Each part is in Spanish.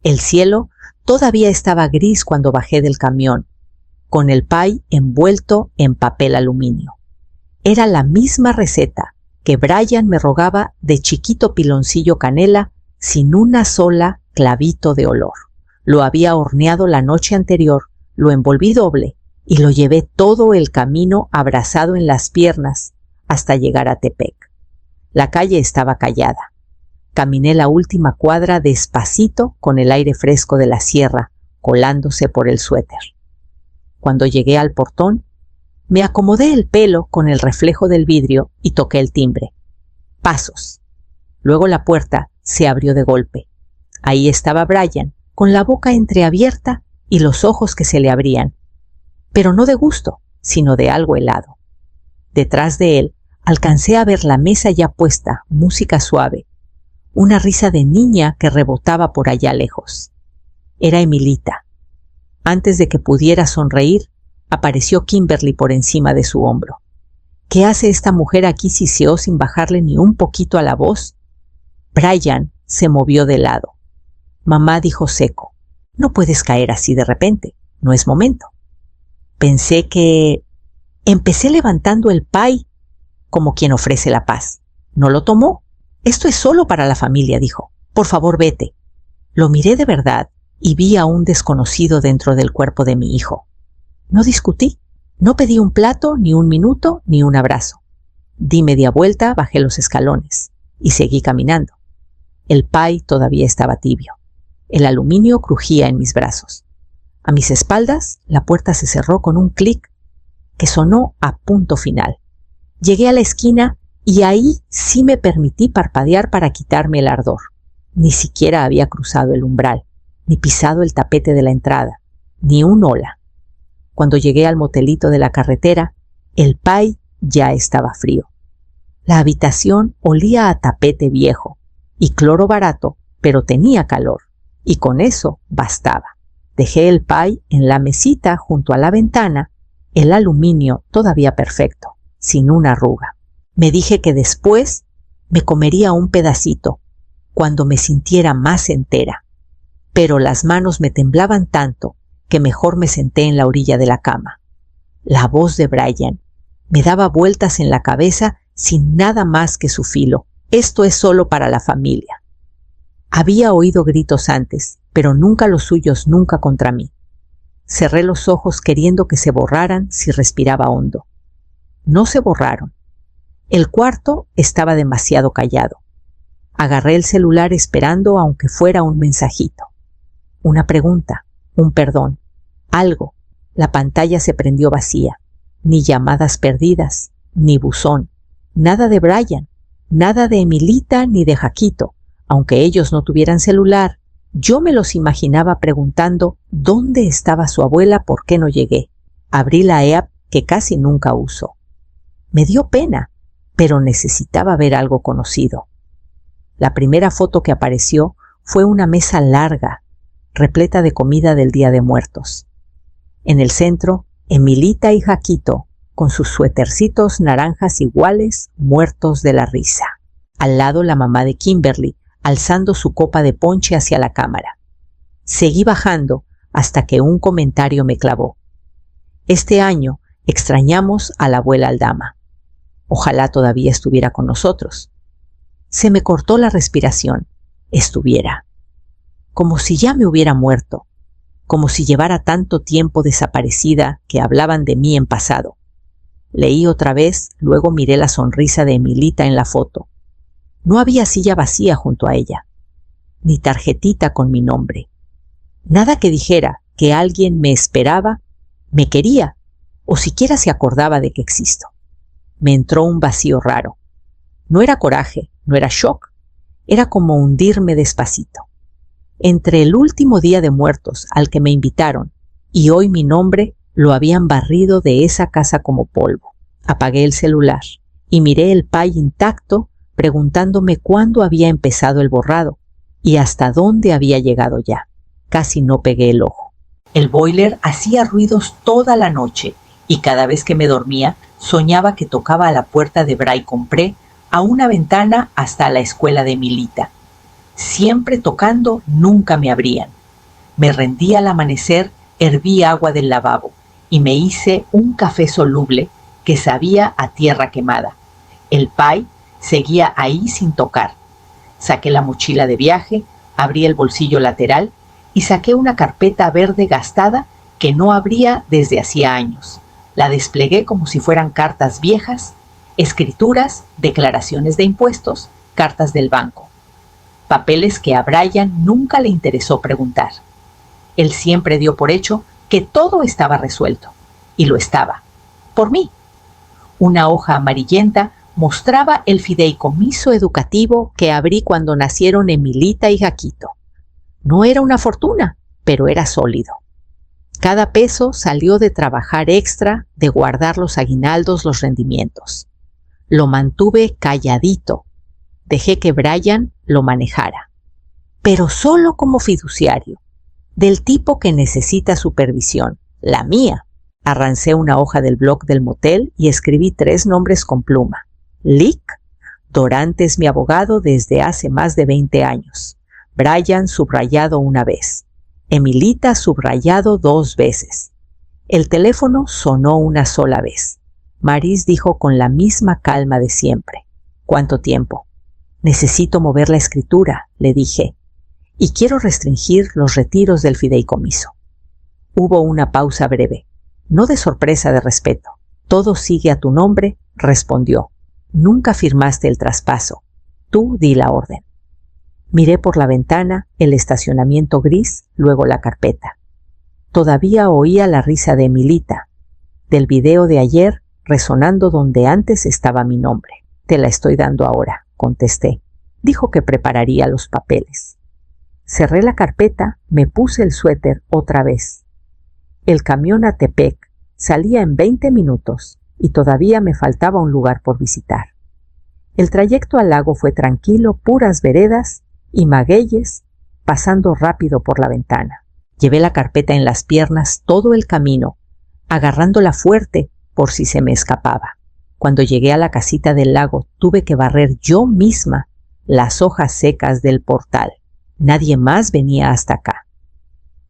El cielo todavía estaba gris cuando bajé del camión, con el pie envuelto en papel aluminio. Era la misma receta que Brian me rogaba de chiquito piloncillo canela sin una sola clavito de olor. Lo había horneado la noche anterior, lo envolví doble y lo llevé todo el camino abrazado en las piernas hasta llegar a Tepec. La calle estaba callada. Caminé la última cuadra despacito con el aire fresco de la sierra colándose por el suéter. Cuando llegué al portón, me acomodé el pelo con el reflejo del vidrio y toqué el timbre. Pasos. Luego la puerta se abrió de golpe. Ahí estaba Brian, con la boca entreabierta y los ojos que se le abrían, pero no de gusto, sino de algo helado. Detrás de él alcancé a ver la mesa ya puesta, música suave, una risa de niña que rebotaba por allá lejos. Era Emilita. Antes de que pudiera sonreír, apareció Kimberly por encima de su hombro. ¿Qué hace esta mujer aquí?, siseó sin bajarle ni un poquito a la voz. Brian se movió de lado. Mamá dijo seco: no puedes caer así de repente, no es momento. Empecé levantando el pie como quien ofrece la paz. No lo tomó. Esto es solo para la familia, dijo. Por favor, vete. Lo miré de verdad y vi a un desconocido dentro del cuerpo de mi hijo. No discutí, no pedí un plato, ni un minuto, ni un abrazo. Di media vuelta, bajé los escalones y seguí caminando. El pie todavía estaba tibio. El aluminio crujía en mis brazos. A mis espaldas, la puerta se cerró con un clic que sonó a punto final. Llegué a la esquina y ahí sí me permití parpadear para quitarme el ardor. Ni siquiera había cruzado el umbral, ni pisado el tapete de la entrada, ni un hola. Cuando llegué al motelito de la carretera, el pie ya estaba frío. La habitación olía a tapete viejo y cloro barato, pero tenía calor, y con eso bastaba. Dejé el pie en la mesita junto a la ventana, el aluminio todavía perfecto, sin una arruga. Me dije que después me comería un pedacito, cuando me sintiera más entera, pero las manos me temblaban tanto que mejor me senté en la orilla de la cama. La voz de Brian me daba vueltas en la cabeza sin nada más que su filo. Esto es solo para la familia. Había oído gritos antes, pero nunca los suyos, nunca contra mí. Cerré los ojos queriendo que se borraran si respiraba hondo. No se borraron. El cuarto estaba demasiado callado. Agarré el celular esperando aunque fuera un mensajito. Una pregunta, un perdón, algo. La pantalla se prendió vacía. Ni llamadas perdidas, ni buzón. Nada de Brian, nada de Emilita ni de Jaquito. Aunque ellos no tuvieran celular, yo me los imaginaba preguntando dónde estaba su abuela, por qué no llegué. Abrí la app que casi nunca uso. Me dio pena, pero necesitaba ver algo conocido. La primera foto que apareció fue una mesa larga, repleta de comida del Día de Muertos. En el centro, Emilita y Jaquito, con sus suétercitos naranjas iguales, muertos de la risa. Al lado la mamá de Kimberly, alzando su copa de ponche hacia la cámara. Seguí bajando hasta que un comentario me clavó. Este año extrañamos a la abuela Aldama. Ojalá todavía estuviera con nosotros. Se me cortó la respiración. Estuviera. Como si ya me hubiera muerto. Como si llevara tanto tiempo desaparecida que hablaban de mí en pasado. Leí otra vez, luego miré la sonrisa de Emilita en la foto. No había silla vacía junto a ella, ni tarjetita con mi nombre. Nada que dijera que alguien me esperaba, me quería, o siquiera se acordaba de que existo. Me entró un vacío raro. No era coraje, no era shock, era como hundirme despacito. Entre el último Día de Muertos al que me invitaron y hoy mi nombre lo habían barrido de esa casa como polvo. Apagué el celular y miré el pie intacto, preguntándome cuándo había empezado el borrado y hasta dónde había llegado ya. Casi no pegué el ojo. El boiler hacía ruidos toda la noche y cada vez que me dormía soñaba que tocaba a la puerta de Bray Compré, a una ventana hasta la escuela de Emilita. Siempre tocando, nunca me abrían. Me rendí al amanecer, herví agua del lavabo y me hice un café soluble que sabía a tierra quemada. El pie seguía ahí sin tocar. Saqué la mochila de viaje, abrí el bolsillo lateral y saqué una carpeta verde gastada que no abría desde hacía años. La desplegué como si fueran cartas viejas, escrituras, declaraciones de impuestos, cartas del banco. Papeles que a Brian nunca le interesó preguntar. Él siempre dio por hecho que todo estaba resuelto. Y lo estaba. Por mí. Una hoja amarillenta mostraba el fideicomiso educativo que abrí cuando nacieron Emilita y Jaquito. No era una fortuna, pero era sólido. Cada peso salió de trabajar extra, de guardar los aguinaldos, los rendimientos. Lo mantuve calladito. Dejé que Brian lo manejara. Pero solo como fiduciario. Del tipo que necesita supervisión, la mía. Arrancé una hoja del blog del motel y escribí 3 nombres con pluma. Lick, Dorante es mi abogado desde hace más de 20 años. Brian subrayado una vez. Emilita subrayado 2 veces. El teléfono sonó una sola vez. Maris dijo con la misma calma de siempre. ¿Cuánto tiempo? Necesito mover la escritura, le dije. Y quiero restringir los retiros del fideicomiso. Hubo una pausa breve. No de sorpresa, de respeto. Todo sigue a tu nombre, respondió. Nunca firmaste el traspaso. Tú di la orden. Miré por la ventana, el estacionamiento gris, luego la carpeta. Todavía oía la risa de Emilita, del video de ayer, resonando donde antes estaba mi nombre. Te la estoy dando ahora, contesté. Dijo que prepararía los papeles. Cerré la carpeta, me puse el suéter otra vez. El camión a Tepec salía en 20 minutos y todavía me faltaba un lugar por visitar. El trayecto al lago fue tranquilo, puras veredas y magueyes pasando rápido por la ventana. Llevé la carpeta en las piernas todo el camino, agarrándola fuerte por si se me escapaba. Cuando llegué a la casita del lago, tuve que barrer yo misma las hojas secas del portal. Nadie más venía hasta acá.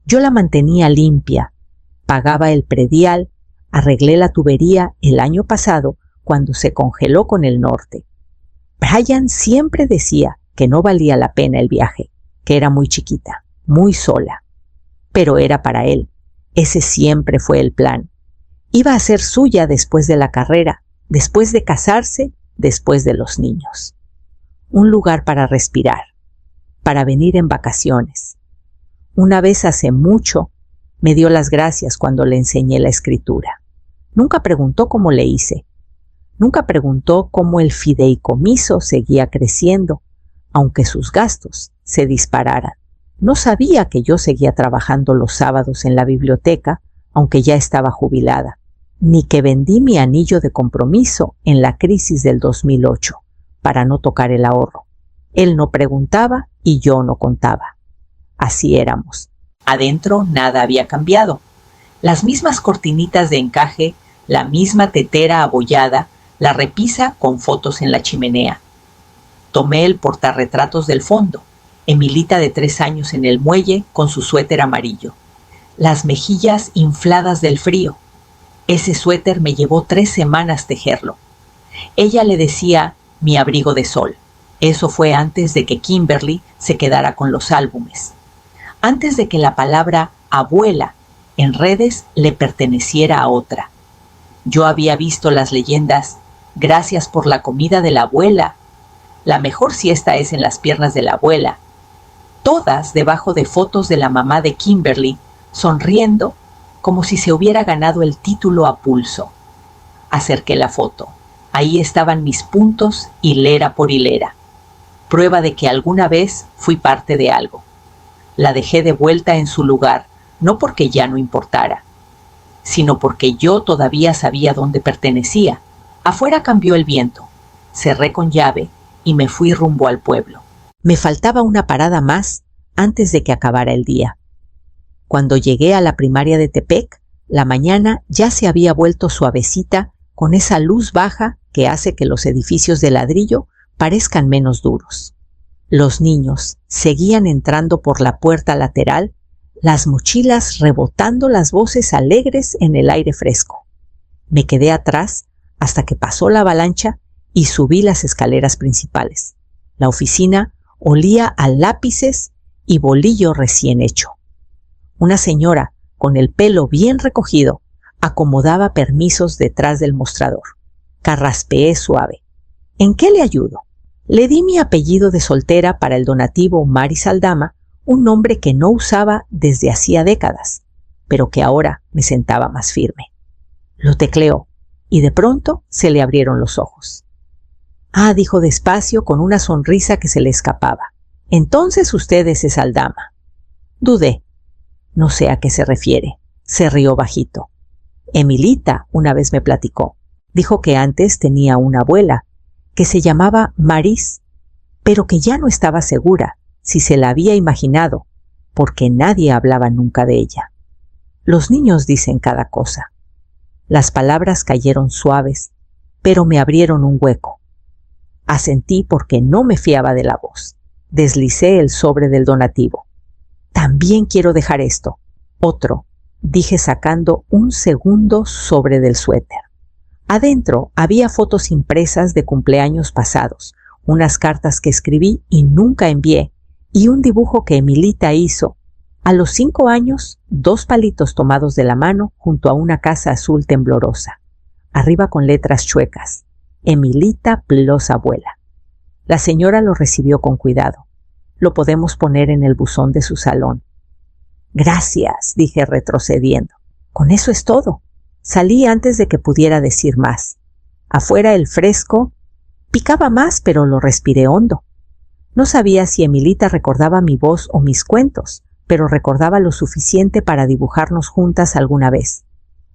Yo la mantenía limpia, pagaba el predial, arreglé la tubería el año pasado cuando se congeló con el norte. Brian siempre decía que no valía la pena el viaje, que era muy chiquita, muy sola. Pero era para él. Ese siempre fue el plan. Iba a ser suya después de la carrera, después de casarse, después de los niños. Un lugar para respirar, para venir en vacaciones. Una vez hace mucho, me dio las gracias cuando le enseñé la escritura. Nunca preguntó cómo le hice. Nunca preguntó cómo el fideicomiso seguía creciendo, aunque sus gastos se dispararan. No sabía que yo seguía trabajando los sábados en la biblioteca, aunque ya estaba jubilada, ni que vendí mi anillo de compromiso en la crisis del 2008 para no tocar el ahorro. Él no preguntaba y yo no contaba. Así éramos. Adentro nada había cambiado. Las mismas cortinitas de encaje, la misma tetera abollada, la repisa con fotos en la chimenea. Tomé el portarretratos del fondo, Emilita de 3 años en el muelle con su suéter amarillo. Las mejillas infladas del frío. Ese suéter me llevó 3 semanas tejerlo. Ella le decía mi abrigo de sol. Eso fue antes de que Kimberly se quedara con los álbumes. Antes de que la palabra abuela en redes le perteneciera a otra. Yo había visto las leyendas, gracias por la comida de la abuela. La mejor siesta es en las piernas de la abuela. Todas debajo de fotos de la mamá de Kimberly, sonriendo como si se hubiera ganado el título a pulso. Acerqué la foto. Ahí estaban mis puntos hilera por hilera. Prueba de que alguna vez fui parte de algo. La dejé de vuelta en su lugar, no porque ya no importara, sino porque yo todavía sabía dónde pertenecía. Afuera cambió el viento. Cerré con llave y me fui rumbo al pueblo. Me faltaba una parada más antes de que acabara el día. Cuando llegué a la primaria de Tepec, la mañana ya se había vuelto suavecita con esa luz baja que hace que los edificios de ladrillo parezcan menos duros. Los niños seguían entrando por la puerta lateral, las mochilas rebotando, las voces alegres en el aire fresco. Me quedé atrás hasta que pasó la avalancha y subí las escaleras principales. La oficina olía a lápices y bolillo recién hecho. Una señora, con el pelo bien recogido, acomodaba permisos detrás del mostrador. Carraspeé suave. ¿En qué le ayudo? Le di mi apellido de soltera para el donativo Maris Aldama, un nombre que no usaba desde hacía décadas, pero que ahora me sentaba más firme. Lo tecleó y de pronto se le abrieron los ojos. Ah, dijo despacio con una sonrisa que se le escapaba. Entonces usted es Aldama. Dudé. No sé a qué se refiere. Se rió bajito. Emilita una vez me platicó. Dijo que antes tenía una abuela que se llamaba Maris, pero que ya no estaba segura si se la había imaginado, porque nadie hablaba nunca de ella. Los niños dicen cada cosa. Las palabras cayeron suaves, pero me abrieron un hueco. Asentí porque no me fiaba de la voz. Deslicé el sobre del donativo. También quiero dejar esto. Otro, dije sacando un segundo sobre del suéter. Adentro había fotos impresas de cumpleaños pasados, unas cartas que escribí y nunca envié, y un dibujo que Emilita hizo. A los 5 años, 2 palitos tomados de la mano junto a una casa azul temblorosa. Arriba con letras chuecas. Emilita plus abuela. La señora lo recibió con cuidado. Lo podemos poner en el buzón de su salón. Gracias, dije retrocediendo. Con eso es todo. Salí antes de que pudiera decir más. Afuera el fresco picaba más, pero lo respiré hondo. No sabía si Emilita recordaba mi voz o mis cuentos, pero recordaba lo suficiente para dibujarnos juntas alguna vez.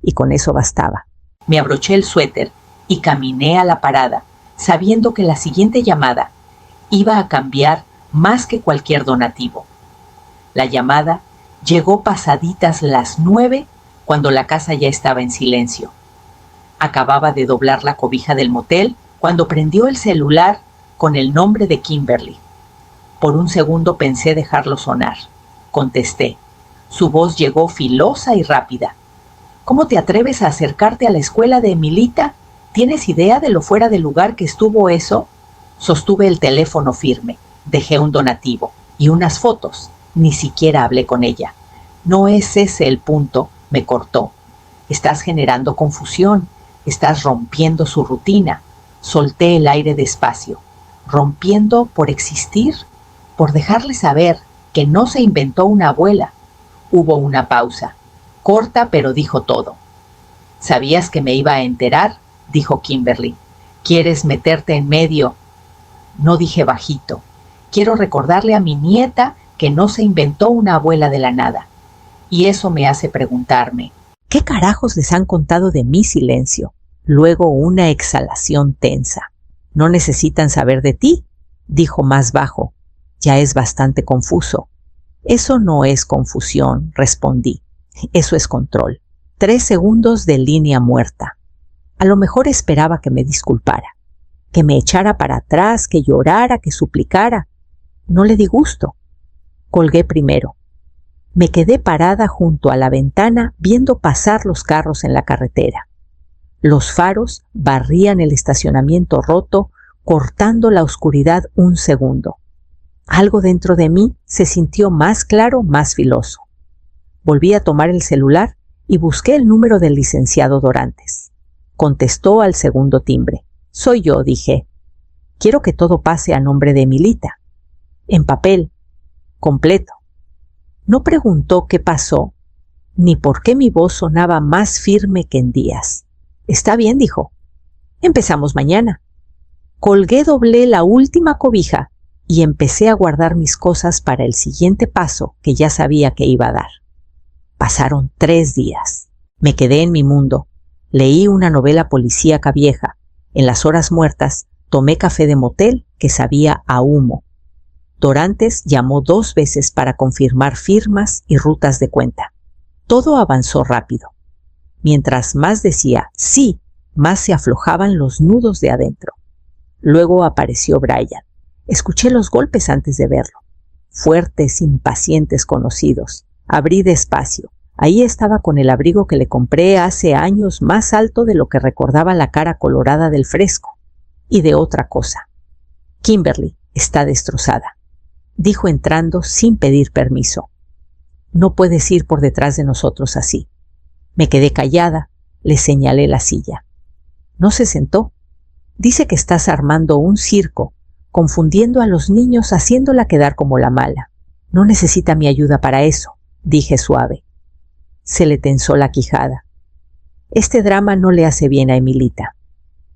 Y con eso bastaba. Me abroché el suéter y caminé a la parada, sabiendo que la siguiente llamada iba a cambiar más que cualquier donativo. La llamada llegó pasaditas las 9, cuando la casa ya estaba en silencio. Acababa de doblar la cobija del motel cuando prendió el celular con el nombre de Kimberly. Por un segundo pensé dejarlo sonar. Contesté. Su voz llegó filosa y rápida. ¿Cómo te atreves a acercarte a la escuela de Emilita? ¿Tienes idea de lo fuera de lugar que estuvo eso? Sostuve el teléfono firme. Dejé un donativo y unas fotos. Ni siquiera hablé con ella. No es ese el punto, me cortó. Estás generando confusión. Estás rompiendo su rutina. Solté el aire despacio. ¿Rompiendo por existir? Por dejarle saber que no se inventó una abuela. Hubo una pausa. Corta, pero dijo todo. ¿Sabías que me iba a enterar? Dijo Kimberly. ¿Quieres meterte en medio? No, dije bajito. Quiero recordarle a mi nieta que no se inventó una abuela de la nada. Y eso me hace preguntarme, ¿qué carajos les han contado de mi silencio? Luego una exhalación tensa. No necesitan saber de ti, dijo más bajo. Ya es bastante confuso. Eso no es confusión, respondí. Eso es control. 3 segundos de línea muerta. A lo mejor esperaba que me disculpara, que me echara para atrás, que llorara, que suplicara. No le di gusto. Colgué primero. Me quedé parada junto a la ventana viendo pasar los carros en la carretera. Los faros barrían el estacionamiento roto, cortando la oscuridad un segundo. Algo dentro de mí se sintió más claro, más filoso. Volví a tomar el celular y busqué el número del licenciado Dorantes. Contestó al segundo timbre. Soy yo, dije. Quiero que todo pase a nombre de Emilita. En papel. Completo. No preguntó qué pasó, ni por qué mi voz sonaba más firme que en días. Está bien, dijo. Empezamos mañana. Colgué, doblé la última cobija y empecé a guardar mis cosas para el siguiente paso que ya sabía que iba a dar. Pasaron 3 días. Me quedé en mi mundo. Leí una novela policíaca vieja. En las horas muertas tomé café de motel que sabía a humo. Dorantes llamó 2 veces para confirmar firmas y rutas de cuenta. Todo avanzó rápido. Mientras más decía sí, más se aflojaban los nudos de adentro. Luego apareció Brian. Escuché los golpes antes de verlo. Fuertes, impacientes, conocidos. Abrí despacio. Ahí estaba con el abrigo que le compré hace años, más alto de lo que recordaba la cara colorada del fresco. Y de otra cosa. Kimberly está destrozada, dijo entrando sin pedir permiso. No puedes ir por detrás de nosotros así. Me quedé callada, le señalé la silla. No se sentó. Dice que estás armando un circo, confundiendo a los niños, haciéndola quedar como la mala. No necesita mi ayuda para eso, dije suave. Se le tensó la quijada. Este drama no le hace bien a Emilita.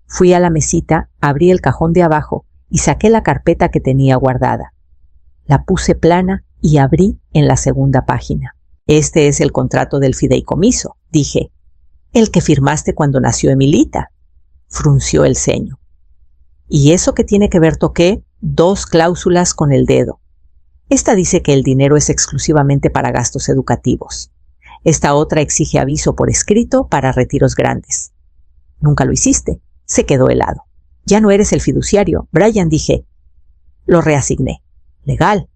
Fui a la mesita, abrí el cajón de abajo y saqué la carpeta que tenía guardada. La puse plana y abrí en la segunda página. Este es el contrato del fideicomiso, dije. El que firmaste cuando nació Emilita. Frunció el ceño. ¿Y eso qué tiene que ver? Toqué 2 cláusulas con el dedo. Esta dice que el dinero es exclusivamente para gastos educativos. Esta otra exige aviso por escrito para retiros grandes. Nunca lo hiciste. Se quedó helado. Ya no eres el fiduciario, Brian, dije. Lo reasigné. Legal.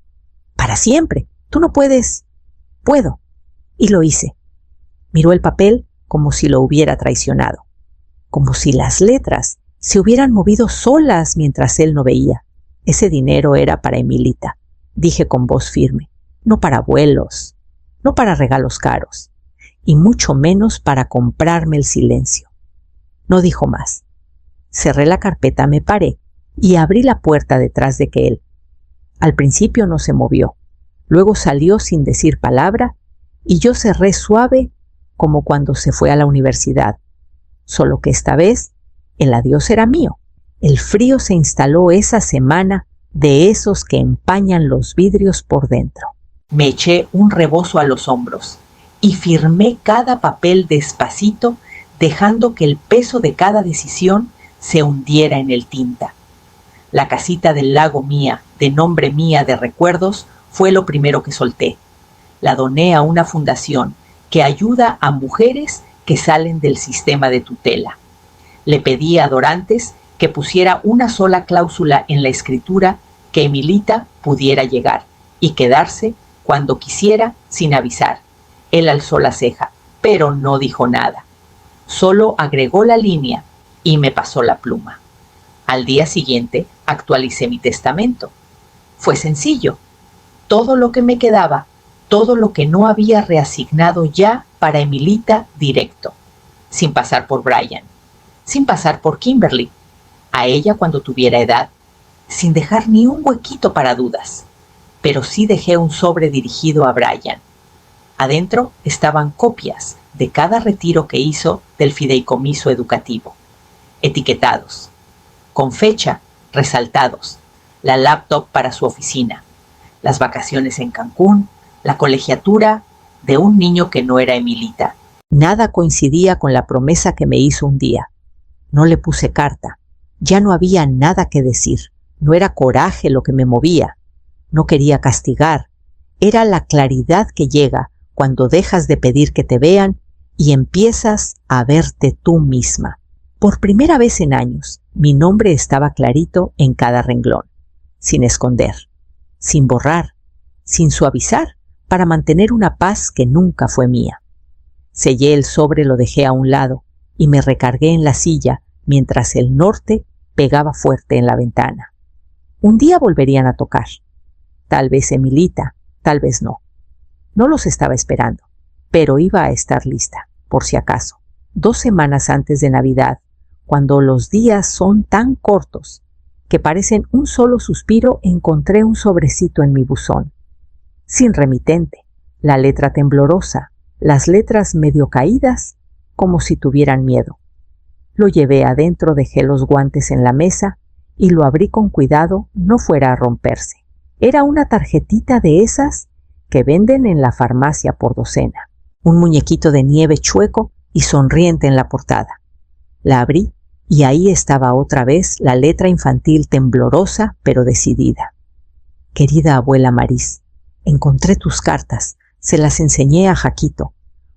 Para siempre. Tú no puedes. Puedo. Y lo hice. Miró el papel como si lo hubiera traicionado. Como si las letras se hubieran movido solas mientras él no veía. Ese dinero era para Emilita, dije con voz firme. No para vuelos, no para regalos caros, y mucho menos para comprarme el silencio. No dijo más. Cerré la carpeta, me paré y abrí la puerta detrás de él. Al principio no se movió, luego salió sin decir palabra y yo cerré suave como cuando se fue a la universidad, solo que esta vez el adiós era mío. El frío se instaló esa semana, de esos que empañan los vidrios por dentro. Me eché un rebozo a los hombros y firmé cada papel despacito, dejando que el peso de cada decisión se hundiera en el tinta. La casita del lago mía, de nombre mía de recuerdos, fue lo primero que solté. La doné a una fundación que ayuda a mujeres que salen del sistema de tutela. Le pedí a Dorantes que pusiera una sola cláusula en la escritura que Emilita pudiera llegar y quedarse cuando quisiera sin avisar. Él alzó la ceja, pero no dijo nada. Solo agregó la línea y me pasó la pluma. Al día siguiente actualicé mi testamento. Fue sencillo. Todo lo que me quedaba, todo lo que no había reasignado ya para Emilita directo, sin pasar por Brian, sin pasar por Kimberly, a ella cuando tuviera edad, sin dejar ni un huequito para dudas, pero sí dejé un sobre dirigido a Brian. Adentro estaban copias de cada retiro que hizo del fideicomiso educativo, etiquetados, con fecha, resaltados, la laptop para su oficina, las vacaciones en Cancún, la colegiatura de un niño que no era Emilita. Nada coincidía con la promesa que me hizo un día. No le puse carta. Ya no había nada que decir. No era coraje lo que me movía. No quería castigar. Era la claridad que llega cuando dejas de pedir que te vean y empiezas a verte tú misma. Por primera vez en años, mi nombre estaba clarito en cada renglón, sin esconder, sin borrar, sin suavizar, para mantener una paz que nunca fue mía. Sellé el sobre, lo dejé a un lado y me recargué en la silla mientras el norte pegaba fuerte en la ventana. Un día volverían a tocar. Tal vez Emilita, tal vez no. No los estaba esperando, pero iba a estar lista, por si acaso. 2 semanas antes de Navidad, cuando los días son tan cortos que parecen un solo suspiro, encontré un sobrecito en mi buzón. Sin remitente, la letra temblorosa, las letras medio caídas, como si tuvieran miedo. Lo llevé adentro, dejé los guantes en la mesa y lo abrí con cuidado, no fuera a romperse. Era una tarjetita de esas que venden en la farmacia por docena. Un muñequito de nieve chueco y sonriente en la portada. La abrí y ahí estaba otra vez la letra infantil temblorosa pero decidida. Querida abuela Marís, encontré tus cartas, se las enseñé a Jaquito.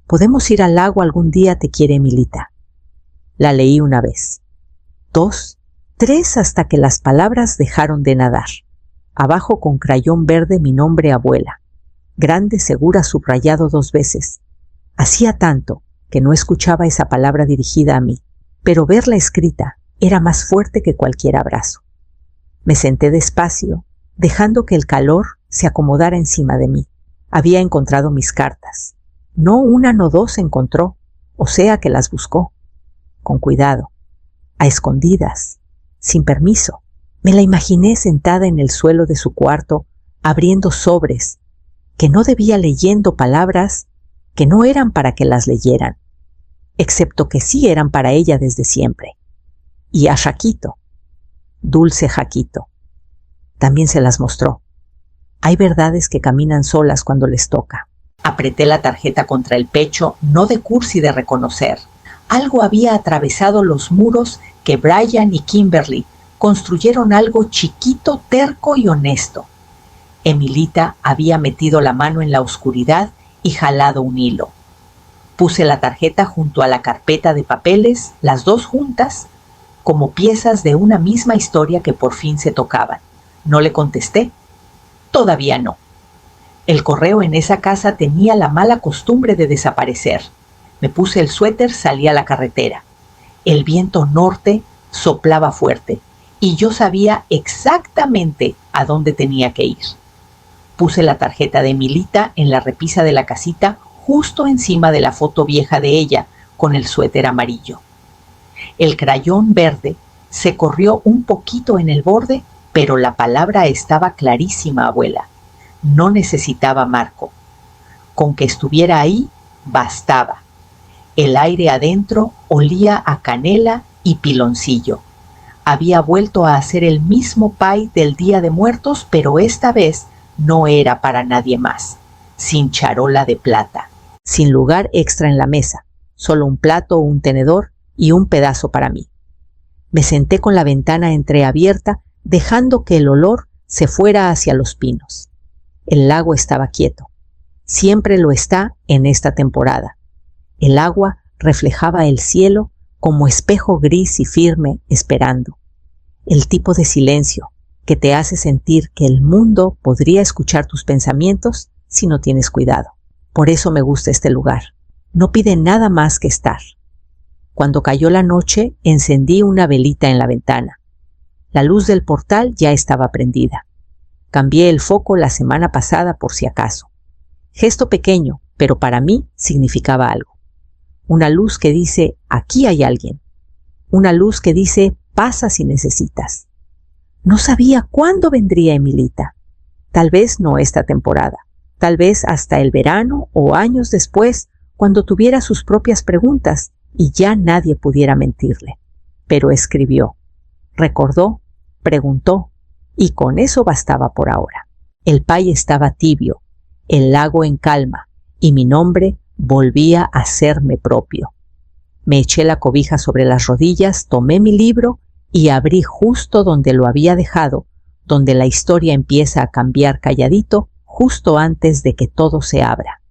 Podemos ir al lago algún día, te quiere Emilita. La leí una vez, 2, 3 hasta que las palabras dejaron de nadar. Abajo con crayón verde mi nombre abuela, grande segura subrayado 2 veces. Hacía tanto que no escuchaba esa palabra dirigida a mí, pero verla escrita era más fuerte que cualquier abrazo. Me senté despacio, dejando que el calor se acomodara encima de mí. Había encontrado mis cartas. No una, no dos encontró, o sea que las buscó. Con cuidado, a escondidas, sin permiso. Me la imaginé sentada en el suelo de su cuarto, abriendo sobres, que no debía leyendo palabras que no eran para que las leyeran, excepto que sí eran para ella desde siempre. Y a Jaquito, dulce Jaquito, también se las mostró. Hay verdades que caminan solas cuando les toca. Apreté la tarjeta contra el pecho, no de cursi de reconocer. Algo había atravesado los muros que Brian y Kimberly construyeron, algo chiquito, terco y honesto. Emilita había metido la mano en la oscuridad y jalado un hilo. Puse la tarjeta junto a la carpeta de papeles, las dos juntas, como piezas de una misma historia que por fin se tocaban. No le contesté. Todavía no. El correo en esa casa tenía la mala costumbre de desaparecer. Me puse el suéter, salí a la carretera. El viento norte soplaba fuerte y yo sabía exactamente a dónde tenía que ir. Puse la tarjeta de Emilita en la repisa de la casita, justo encima de la foto vieja de ella con el suéter amarillo. El crayón verde se corrió un poquito en el borde, pero la palabra estaba clarísima, abuela. No necesitaba marco. Con que estuviera ahí, bastaba. El aire adentro olía a canela y piloncillo. Había vuelto a hacer el mismo pie del Día de Muertos, pero esta vez no era para nadie más. Sin charola de plata. Sin lugar extra en la mesa. Solo un plato, un tenedor y un pedazo para mí. Me senté con la ventana entreabierta, dejando que el olor se fuera hacia los pinos. El lago estaba quieto. Siempre lo está en esta temporada. El agua reflejaba el cielo como espejo gris y firme, esperando. El tipo de silencio que te hace sentir que el mundo podría escuchar tus pensamientos si no tienes cuidado. Por eso me gusta este lugar. No pide nada más que estar. Cuando cayó la noche, encendí una velita en la ventana. La luz del portal ya estaba prendida. Cambié el foco la semana pasada por si acaso. Gesto pequeño, pero para mí significaba algo. Una luz que dice, aquí hay alguien. Una luz que dice, pasa si necesitas. No sabía cuándo vendría Emilita. Tal vez no esta temporada. Tal vez hasta el verano o años después, cuando tuviera sus propias preguntas y ya nadie pudiera mentirle. Pero escribió, recordó, preguntó, y con eso bastaba por ahora. El pie estaba tibio, el lago en calma, y mi nombre volvía a serme propio. Me eché la cobija sobre las rodillas, tomé mi libro y abrí justo donde lo había dejado, donde la historia empieza a cambiar calladito, justo antes de que todo se abra.